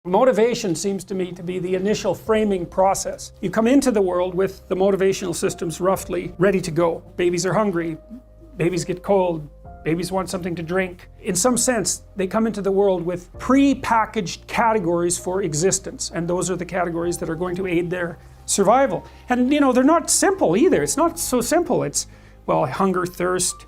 Motivation seems to me to be the initial framing process. You come into the world with the motivational systems roughly ready to go. Babies are hungry, babies get cold, babies want something to drink. In some sense, they come into the world with pre-packaged categories for existence, and those are the categories that are going to aid their survival. And you know, they're not simple either. It's not so simple. It's, well, hunger, thirst,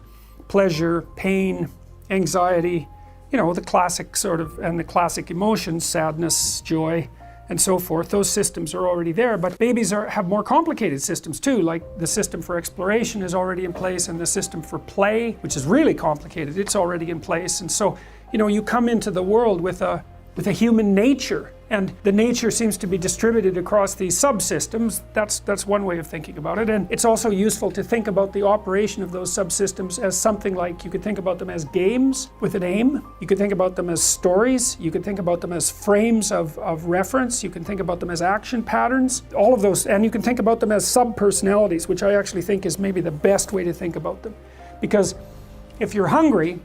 pleasure, pain, anxiety, you know, the classic sort of, and the classic emotions, sadness, joy, and so forth. Those systems are already there, but babies have more complicated systems too, like the system for exploration is already in place, and the system for play, which is really complicated, it's already in place. And so, you know, you come into the world with a human nature, and the nature seems to be distributed across these subsystems. That's one way of thinking about it. And it's also useful to think about the operation of those subsystems as something like, you could think about them as games with an aim. You could think about them as stories. You could think about them as frames of reference. You can think about them as action patterns. All of those, and you can think about them as sub-personalities, which I actually think is maybe the best way to think about them. Because if you're hungry,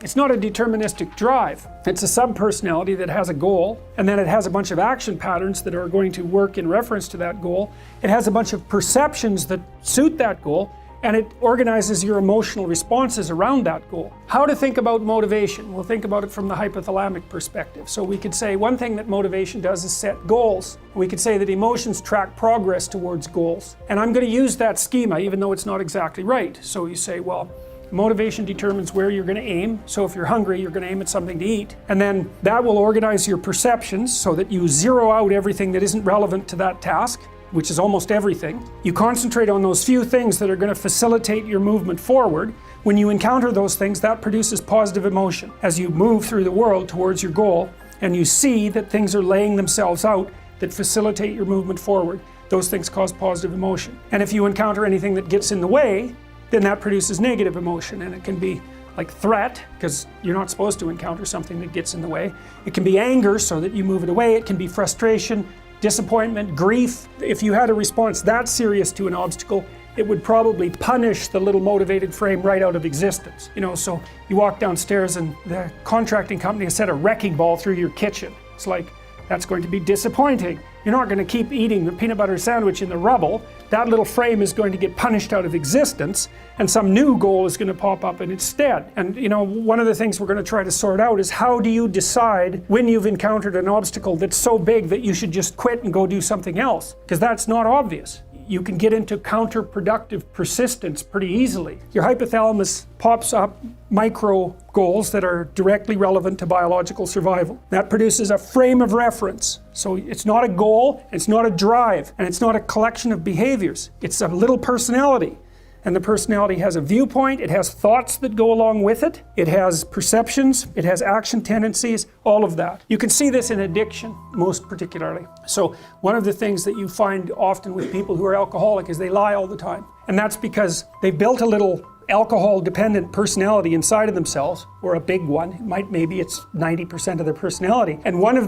it's not a deterministic drive. It's a sub-personality that has a goal, and then it has a bunch of action patterns that are going to work in reference to that goal. It has a bunch of perceptions that suit that goal, and it organizes your emotional responses around that goal. How to think about motivation? We'll think about it from the hypothalamic perspective. So we could say one thing that motivation does is set goals. We could say that emotions track progress towards goals. And I'm going to use that schema even though it's not exactly right. So you say, well, motivation determines where you're going to aim. So if you're hungry, you're going to aim at something to eat. And then that will organize your perceptions so that you zero out everything that isn't relevant to that task, which is almost everything. You concentrate on those few things that are going to facilitate your movement forward. When you encounter those things, that produces positive emotion. As you move through the world towards your goal, and you see that things are laying themselves out that facilitate your movement forward, those things cause positive emotion. And if you encounter anything that gets in the way, then that produces negative emotion, and it can be like threat, because you're not supposed to encounter something that gets in the way. It can be anger, so that you move it away. It can be frustration, disappointment, grief. If you had a response that serious to an obstacle, it would probably punish the little motivated frame right out of existence. You know, so you walk downstairs and the contracting company has set a wrecking ball through your kitchen. It's like, that's going to be disappointing. You're not going to keep eating the peanut butter sandwich in the rubble. That little frame is going to get punished out of existence, and some new goal is going to pop up in its stead. And you know, one of the things we're going to try to sort out is, how do you decide when you've encountered an obstacle that's so big that you should just quit and go do something else? Because that's not obvious. You can get into counterproductive persistence pretty easily. Your hypothalamus pops up micro goals that are directly relevant to biological survival. That produces a frame of reference. So it's not a goal, it's not a drive, and it's not a collection of behaviors. It's a little personality. And the personality has a viewpoint, it has thoughts that go along with it, it has perceptions, it has action tendencies, all of that. You can see this in addiction, most particularly. So one of the things that you find often with people who are alcoholic is they lie all the time. And that's because they've built a little alcohol-dependent personality inside of themselves, or a big one. Maybe it's 90% of their personality. And one of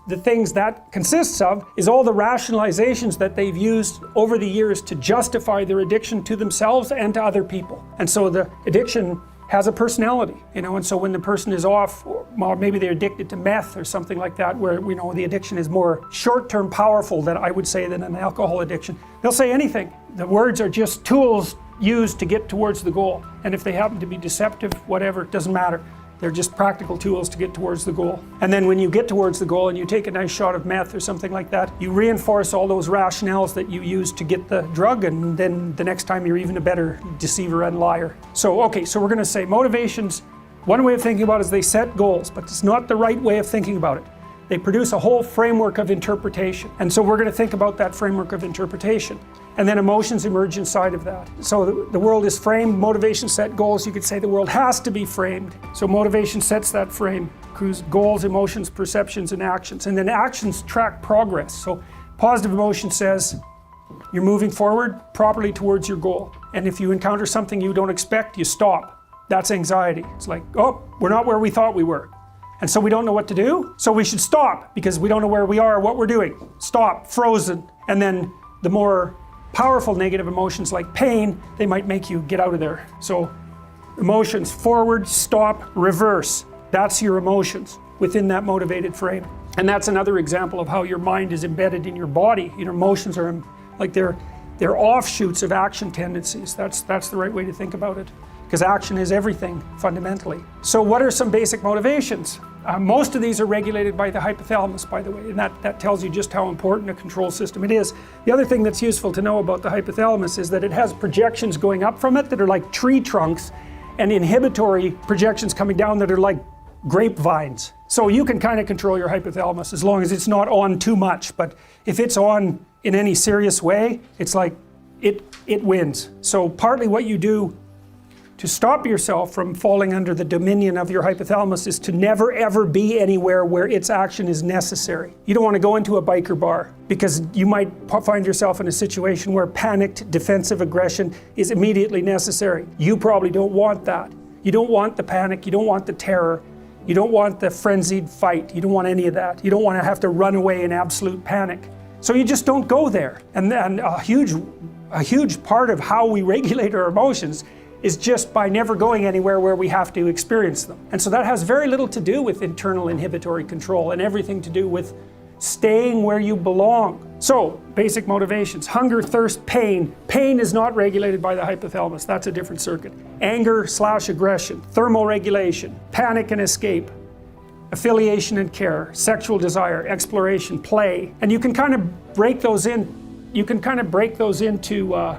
the things that consists of is all the rationalizations that they've used over the years to justify their addiction to themselves and to other people. And so the addiction has a personality, you know, and so when the person is off, or maybe they're addicted to meth or something like that, where, you know, the addiction is more short-term powerful than I would say than an alcohol addiction. They'll say anything. The words are just tools used to get towards the goal. And if they happen to be deceptive, whatever, it doesn't matter. They're just practical tools to get towards the goal. And then when you get towards the goal and you take a nice shot of meth or something like that, you reinforce all those rationales that you used to get the drug, and then the next time you're even a better deceiver and liar. So, okay, so we're going to say motivations, one way of thinking about it is they set goals, but it's not the right way of thinking about it. They produce a whole framework of interpretation. And so we're going to think about that framework of interpretation. And then emotions emerge inside of that. So the world is framed, motivation set goals. You could say the world has to be framed. So motivation sets that frame, goals, emotions, perceptions, and actions. And then actions track progress. So positive emotion says you're moving forward properly towards your goal. And if you encounter something you don't expect, you stop. That's anxiety. It's like, oh, we're not where we thought we were. And so we don't know what to do. So we should stop, because we don't know where we are or what we're doing. Stop, frozen. And then the more powerful negative emotions like pain, they might make you get out of there. So emotions, forward, stop, reverse. That's your emotions. within that motivated frame. And that's another example of how your mind is embedded in your body. Your emotions are like they're offshoots of action tendencies. That's the right way to think about it, because action is everything fundamentally. So what are some basic motivations? Most of these are regulated by the hypothalamus, by the way, and that tells you just how important a control system it is. The other thing that's useful to know about the hypothalamus is that it has projections going up from it that are like tree trunks, and inhibitory projections coming down that are like grapevines. So you can kind of control your hypothalamus as long as it's not on too much, but if it's on in any serious way, it's like it wins. So partly what you do to stop yourself from falling under the dominion of your hypothalamus is to never ever be anywhere where its action is necessary. You don't want to go into a biker bar because you might find yourself in a situation where panicked defensive aggression is immediately necessary. You probably don't want that. You don't want the panic, you don't want the terror, you don't want the frenzied fight, you don't want any of that. You don't want to have to run away in absolute panic. So you just don't go there. And a huge part of how we regulate our emotions is just by never going anywhere where we have to experience them. And so that has very little to do with internal inhibitory control and everything to do with staying where you belong. So, basic motivations: hunger, thirst, pain. Pain is not regulated by the hypothalamus, that's a different circuit. Anger/aggression, thermoregulation, panic and escape, affiliation and care, sexual desire, exploration, play. And you can kind of break those into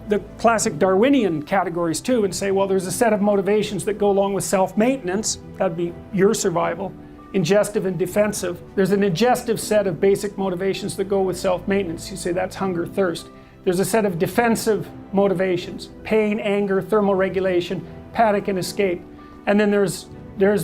the classic Darwinian categories too, and say, well, there's a set of motivations that go along with self-maintenance, that'd be your survival, ingestive and defensive. There's an ingestive set of basic motivations that go with self-maintenance. You say that's hunger, thirst. There's a set of defensive motivations: pain, anger, thermoregulation, panic and escape. And then there's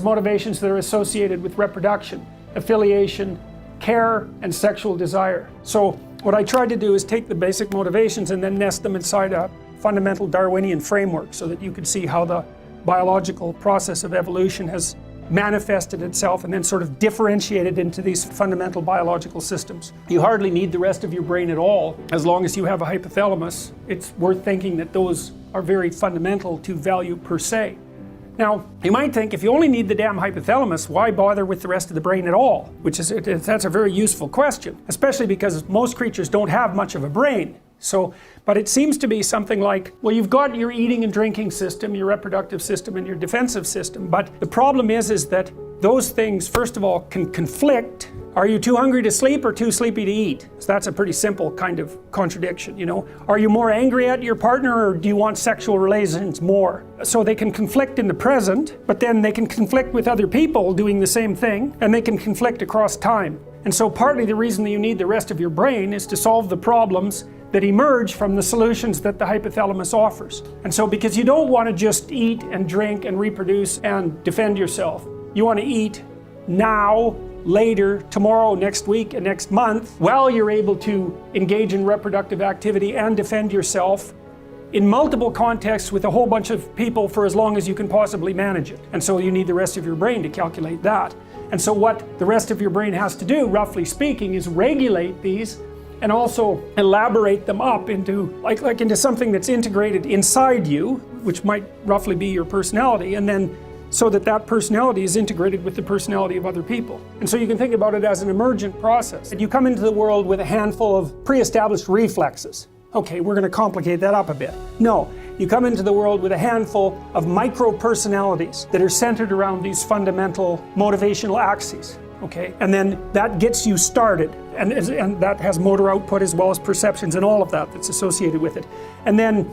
motivations that are associated with reproduction, affiliation, care, and sexual desire. So what I tried to do is take the basic motivations and then nest them inside a fundamental Darwinian framework so that you could see how the biological process of evolution has manifested itself and then sort of differentiated into these fundamental biological systems. You hardly need the rest of your brain at all as long as you have a hypothalamus. It's worth thinking that those are very fundamental to value per se. Now, you might think, if you only need the damn hypothalamus, why bother with the rest of the brain at all? That's a very useful question, especially because most creatures don't have much of a brain. But it seems to be something like, well, you've got your eating and drinking system, your reproductive system, and your defensive system, but the problem is that those things, first of all, can conflict. Are you too hungry to sleep or too sleepy to eat? So that's a pretty simple kind of contradiction, you know. Are you more angry at your partner or do you want sexual relations more? So they can conflict in the present, but then they can conflict with other people doing the same thing, and they can conflict across time. And so partly the reason that you need the rest of your brain is to solve the problems that emerge from the solutions that the hypothalamus offers. And so because you don't want to just eat and drink and reproduce and defend yourself, you want to eat now, later, tomorrow, next week, and next month, while you're able to engage in reproductive activity and defend yourself in multiple contexts with a whole bunch of people for as long as you can possibly manage it. And so you need the rest of your brain to calculate that. And so what the rest of your brain has to do, roughly speaking, is regulate these and also elaborate them up into like into something that's integrated inside you, which might roughly be your personality, and then so that personality is integrated with the personality of other people. And so you can think about it as an emergent process. You come into the world with a handful of pre-established reflexes. Okay, we're going to complicate that up a bit. No, you come into the world with a handful of micro-personalities that are centered around these fundamental motivational axes. Okay, and then that gets you started, and that has motor output as well as perceptions and all of that that's associated with it. And then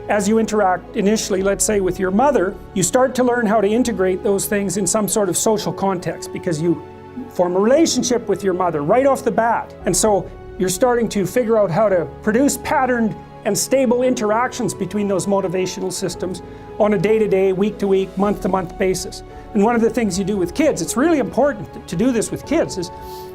as you interact initially, let's say with your mother, you start to learn how to integrate those things in some sort of social context because you form a relationship with your mother right off the bat. And so you're starting to figure out how to produce patterned and stable interactions between those motivational systems on a day-to-day, week-to-week, month-to-month basis. And one of the things you do with kids, it's really important to do this with kids, is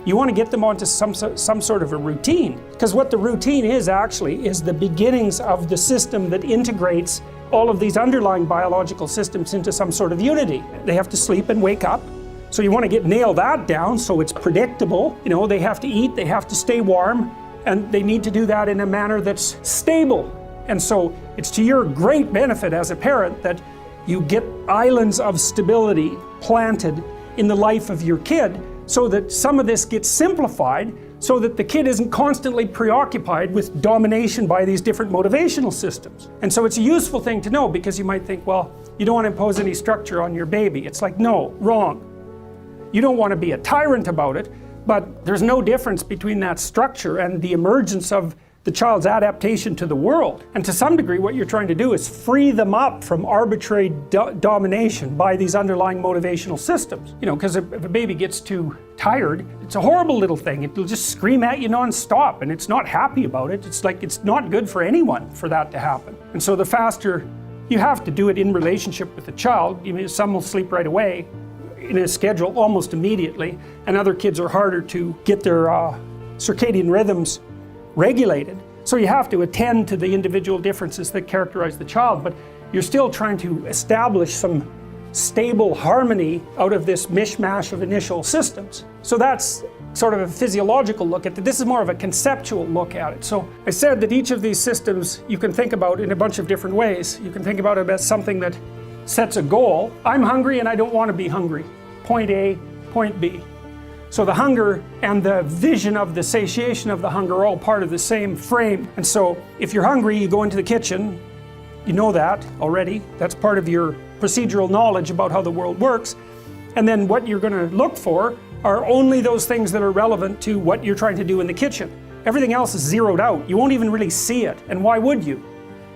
you want to get them onto some sort of a routine. Because what the routine is actually is the beginnings of the system that integrates all of these underlying biological systems into some sort of unity. They have to sleep and wake up. So you want to nail that down so it's predictable. You know, they have to eat, they have to stay warm, and they need to do that in a manner that's stable. And so it's to your great benefit as a parent that you get islands of stability planted in the life of your kid so that some of this gets simplified so that the kid isn't constantly preoccupied with domination by these different motivational systems. And so it's a useful thing to know, because you might think, well, you don't want to impose any structure on your baby. It's like, no, wrong. You don't want to be a tyrant about it, but there's no difference between that structure and the emergence of the child's adaptation to the world. And to some degree, what you're trying to do is free them up from arbitrary domination by these underlying motivational systems. You know, because if a baby gets too tired, it's a horrible little thing. It'll just scream at you non-stop, and it's not happy about it. It's like, it's not good for anyone for that to happen. And so the faster, you have to do it in relationship with the child. I mean, some will sleep right away in a schedule almost immediately, and other kids are harder to get their circadian rhythms regulated. So you have to attend to the individual differences that characterize the child, but you're still trying to establish some stable harmony out of this mishmash of initial systems. So that's sort of a physiological look at it. This is more of a conceptual look at it. So I said that each of these systems you can think about in a bunch of different ways. You can think about it as something that sets a goal. I'm hungry and I don't want to be hungry. Point A, point B. So the hunger and the vision of the satiation of the hunger are all part of the same frame. And so if you're hungry, you go into the kitchen. You know that already. That's part of your procedural knowledge about how the world works. And then what you're going to look for are only those things that are relevant to what you're trying to do in the kitchen. Everything else is zeroed out. You won't even really see it. And why would you?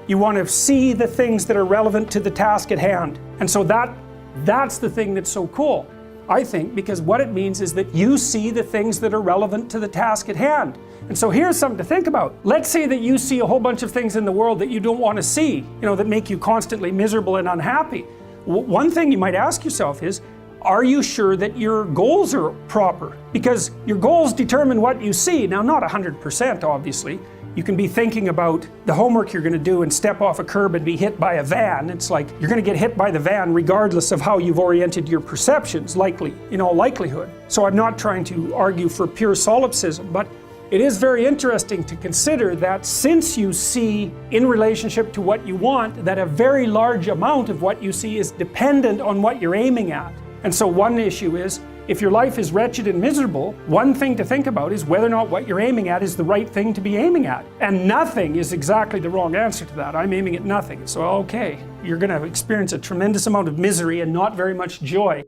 You want to see the things that are relevant to the task at hand. And so that's the thing that's so cool, I think, because what it means is that you see the things that are relevant to the task at hand. And so here's something to think about. Let's say that you see a whole bunch of things in the world that you don't want to see, you know, that make you constantly miserable and unhappy. One thing you might ask yourself is, are you sure that your goals are proper? Because your goals determine what you see. Now, not 100%, obviously. You can be thinking about the homework you're going to do and step off a curb and be hit by a van. It's like you're going to get hit by the van regardless of how you've oriented your perceptions, likely, in all likelihood. So I'm not trying to argue for pure solipsism, but it is very interesting to consider that since you see in relationship to what you want, that a very large amount of what you see is dependent on what you're aiming at. And so one issue is, if your life is wretched and miserable, one thing to think about is whether or not what you're aiming at is the right thing to be aiming at. And nothing is exactly the wrong answer to that. I'm aiming at nothing. So okay, you're going to experience a tremendous amount of misery and not very much joy.